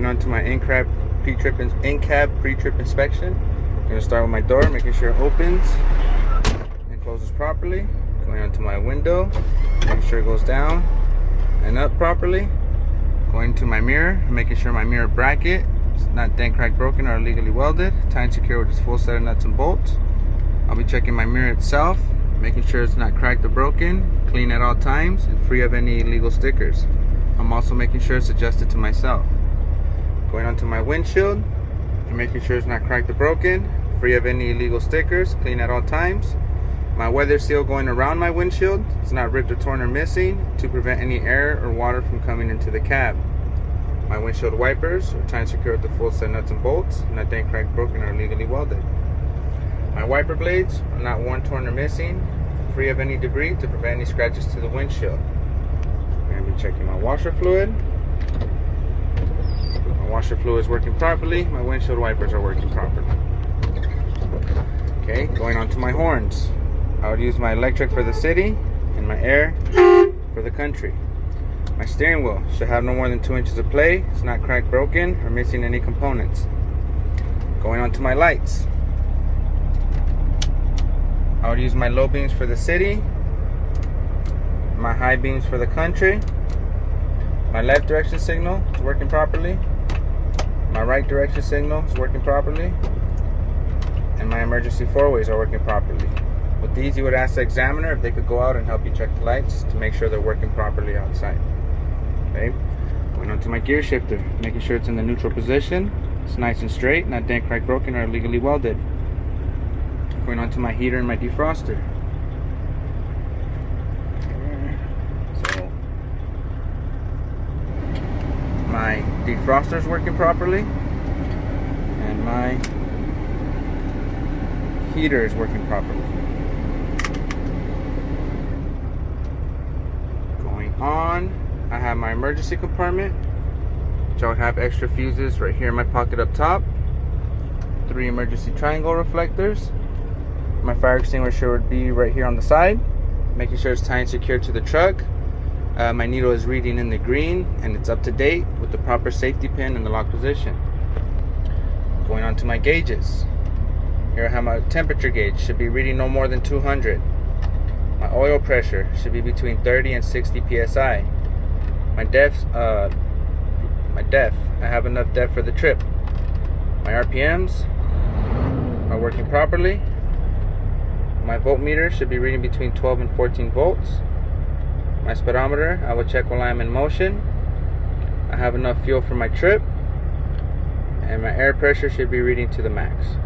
on to my in-cab pre-trip inspection. I'm going to start with my door, making sure it opens and closes properly. Going onto my window, making sure it goes down and up properly. Going to my mirror, making sure my mirror bracket is not dent, cracked, broken, or illegally welded. Tied secure with its full set of nuts and bolts. I'll be checking my mirror itself, making sure it's not cracked or broken, clean at all times, and free of any illegal stickers. I'm also making sure it's adjusted to myself. Going onto my windshield, and making sure it's not cracked or broken, free of any illegal stickers, clean at all times. My weather seal going around my windshield is not ripped or torn or missing to prevent any air or water from coming into the cab. My windshield wipers are tied secure with the full set nuts and bolts, not dent, cracked, broken, or illegally welded. My wiper blades are not worn, torn, or missing, free of any debris to prevent any scratches to the windshield. I'm going to be checking my washer fluid. My washer fluid is working properly. My windshield wipers are working properly. Okay, going on to my horns. I would use my electric for the city and my air for the country. My steering wheel should have no more than 2 inches of play. It's not cracked, broken, or missing any components. Going on to my lights. I would use my low beams for the city, my high beams for the country. My left direction signal is working properly. My right direction signal is working properly. And my emergency four-ways are working properly. With these, you would ask the examiner if they could go out and help you check the lights to make sure they're working properly outside. Okay, going on to my gear shifter, making sure it's in the neutral position. It's nice and straight, not dent, cracked, broken, or illegally welded. Going on to my heater and my defroster. So my defroster is working properly, and my heater is working properly. Going on, I have my emergency compartment, which I would have extra fuses right here in my pocket up top. 3 emergency triangle reflectors. My fire extinguisher would be right here on the side, making sure it's tied and secured to the truck. My needle is reading in the green and it's up to date with the proper safety pin in the lock position. Going on to my gauges. Here I have my temperature gauge, should be reading no more than 200. My oil pressure should be between 30 and 60 psi. My depth, I have enough depth for the trip. My RPMs are working properly. My voltmeter should be reading between 12 and 14 volts. My speedometer, I will check while I am in motion. I have enough fuel for my trip. And my air pressure should be reading to the max.